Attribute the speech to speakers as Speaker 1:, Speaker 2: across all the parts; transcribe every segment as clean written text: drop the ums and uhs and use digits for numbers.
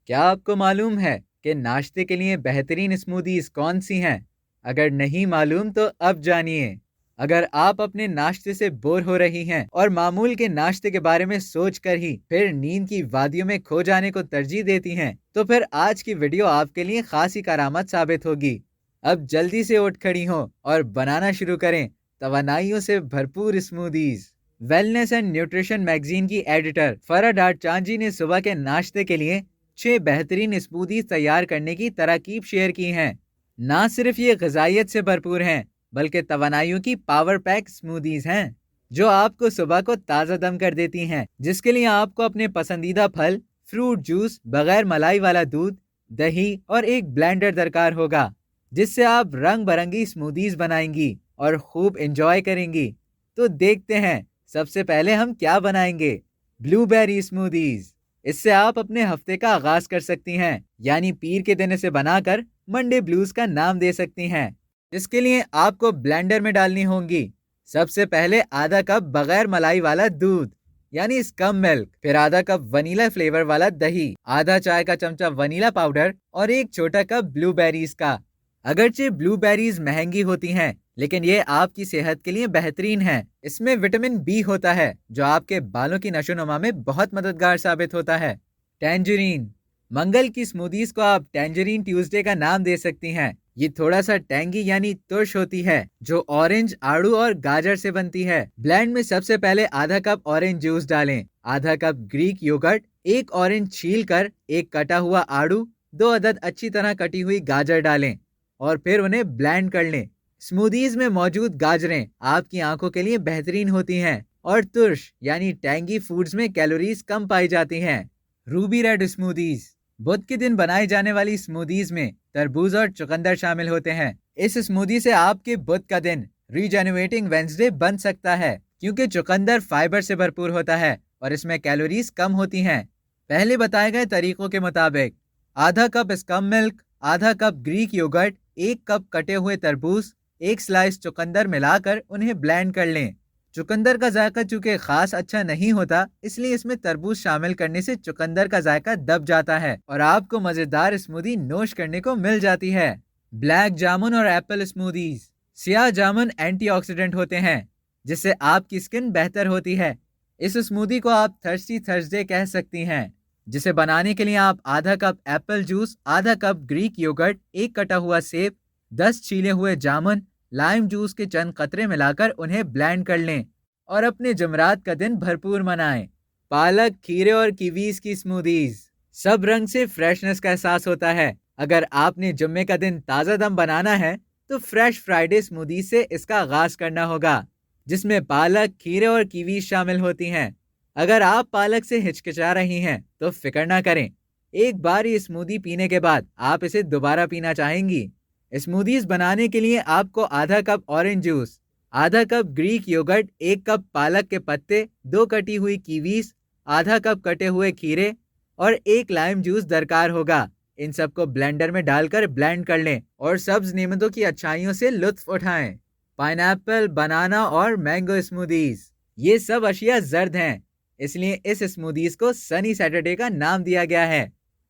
Speaker 1: क्या आपको मालूम है कि नाश्ते के लिए बेहतरीन स्मूदीज कौन सी हैं? अगर नहीं मालूम तो अब जानिए। अगर आप अपने नाश्ते से बोर हो रही हैं और मामूल के नाश्ते के बारे में सोचकर ही फिर नींद की वादियों में खो जाने को तरजीह देती हैं, तो फिर आज की वीडियो आपके लिए खासी करामत साबित होगी। अब जल्दी से उठ खड़ी हो और बनाना शुरू करें तवानाइयों से भरपूर smoothies. Wellness and nutrition magazine की एडिटर फरा डाट चांजी ने सुबह के नाश्ते के लिए 6 बेहतरीन स्मूदीज तैयार करने की तरकीब शेयर की हैं। ना सिर्फ ये ग़िज़ाइयत से भरपूर हैं, बल्कि तवानाइयों की पावर पैक स्मूदीज हैं, जो आपको सुबह को ताज़ा दम कर देती हैं, जिसके लिए आपको अपने पसंदीदा फल, फ्रूट जूस, बगैर मलाई वाला दूध, दही और एक ब्लेंडर दरकार होगा, जिससे आप रंग बिरंगी स्मूदीज बनाएंगी और खूब इंजॉय करेंगी। तो देखते हैं सबसे पहले हम क्या बनाएंगे। Blueberry smoothies. इससे आप अपने हफ्ते का आगाज कर सकती हैं, यानी पीर के दिन इसे बनाकर मंडे ब्लूज का नाम दे सकती हैं। इसके लिए आपको ब्लेंडर में डालनी होंगी सबसे पहले आधा कप बगैर मलाई वाला दूध यानी स्कम मिल्क, फिर आधा कप वनीला फ्लेवर वाला दही, आधा चाय का चमचा वनीला पाउडर और एक छोटा कप ब्लूबेरीज का। अगरचे ब्लूबेरीज महंगी होती हैं, लेकिन ये आपकी सेहत के लिए बेहतरीन है। इसमें विटामिन बी होता है, जो आपके बालों की नशोनुमा में बहुत मददगार साबित होता है। टैंजरीन। मंगल की स्मूदीज को आप टैंजरीन ट्यूसडे का नाम दे सकती हैं। ये थोड़ा सा टैंगी यानी तुर्श होती है, जो ऑरेंज, आड़ू और गाजर से बनती है। ब्लेंड में सबसे पहले आधा कप ऑरेंज जूस डालें, आधा कप ग्रीक योगर्ट, एक ऑरेंज छील कर, एक कटा हुआ आड़ू, 2 अदद अच्छी तरह कटी हुई गाजर डालें और फिर उन्हें ब्लेंड कर लें। स्मूदीज में मौजूद गाजरें आपकी आंखों के लिए बेहतरीन होती हैं और तुर्श यानी टैंगी फूड्स में कैलोरीज कम पाई जाती हैं। Ruby red smoothies. बुध के दिन बनाई जाने वाली स्मूदीज में तरबूज और चुकंदर शामिल होते हैं। इस स्मूदी से आपके बुध का दिन रीजेन्युएटिंग वेंसडे बन सकता है, क्योंकि चुकंदर फाइबर से भरपूर होता है और इसमें कैलोरीज कम होती हैं। पहले बताए गए तरीकों के मुताबिक आधा कप स्कम मिल्क, आधा कप ग्रीक योगर्ट, एक कप कटे हुए तरबूज, एक स्लाइस चुकंदर मिलाकर उन्हें ब्लेंड कर लें। चुकंदर का जायका चूंकि खास अच्छा नहीं होता, इसलिए इसमें तरबूज शामिल करने से चुकंदर का जायका दब जाता है और आपको मजेदार स्मूदी नोश करने को मिल जाती है। ब्लैक जामुन और एप्पल स्मूदीज। सियाह जामुन एंटीऑक्सीडेंट होते हैं, जिससे आपकी स्किन बेहतर होती है। इस स्मूदी को आप थर्स्टी थर्सडे कह सकती हैं, जिसे बनाने के लिए आप आधा कप एप्पल जूस, आधा कप ग्रीक योगर्ट, एक कटा हुआ सेब, 10 छीले हुए जामुन, लाइम जूस के चंद कतरे मिलाकर उन्हें ब्लेंड कर लें और अपने जमरात का दिन भरपूर मनाएं। पालक, खीरे और कीवीज की स्मूदीज। सब रंग से फ्रेशनेस का एहसास होता है। अगर आपने जुम्मे का दिन ताज़ा दम बनाना है, तो फ्रेश फ्राइडे स्मूदी से इसका आगाज करना होगा, जिसमें पालक, खीरे और कीवीज शामिल होती हैं। अगर आप पालक से हिचकिचा रही हैं, तो फिक्र ना करें। एक बार ये स्मूदी पीने के बाद आप इसे दोबारा पीना चाहेंगी। स्मूदीज बनाने के लिए आपको आधा कप ऑरेंज जूस, आधा कप ग्रीक योगर्ट, एक कप पालक के पत्ते, 2 कटी हुई कीवीज, आधा कप कटे हुए खीरे और एक लाइम जूस दरकार होगा। इन सबको ब्लेंडर में डालकर ब्लेंड कर लें और सब्ज नेमतों की अच्छाइयों से लुत्फ उठाएं। पाइनएप्पल, बनाना और मैंगो स्मूदीज। ये सब अशिया जर्द हैं, इसलिए इस स्मूदीज को सनी सैटरडे का नाम दिया गया है।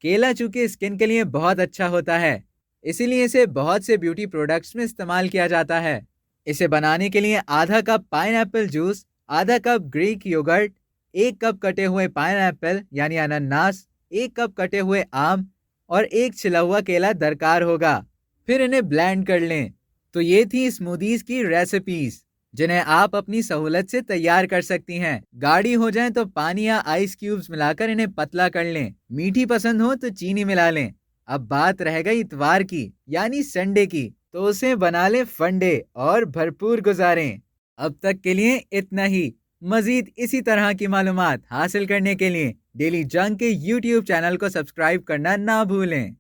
Speaker 1: केला चूंकि स्किन के लिए बहुत अच्छा होता है, इसीलिए इसे बहुत से ब्यूटी प्रोडक्ट्स में इस्तेमाल किया जाता है। इसे बनाने के लिए आधा कप पाइनएप्पल जूस, आधा कप ग्रीक योगर्ट, एक कप कटे हुए पाइनएप्पल यानी अनानास, एक कप कटे हुए आम और एक छिला हुआ केला दरकार होगा। फिर इन्हें ब्लेंड कर लें। तो ये थी स्मूदीज की रेसिपीज, जिन्हें आप अपनी सहूलत से तैयार कर सकती हैं। गाढ़ी हो जाएं तो पानी या आइस क्यूब्स मिलाकर इन्हें पतला कर लें। मीठी पसंद हो तो चीनी मिला लें। अब बात रह गई इतवार की यानी संडे की, तो उसे बना लें फंडे और भरपूर गुजारें। अब तक के लिए इतना ही। मजीद इसी तरह की मालूमात हासिल करने के लिए डेली जंग के YouTube चैनल को सब्सक्राइब करना ना भूलें।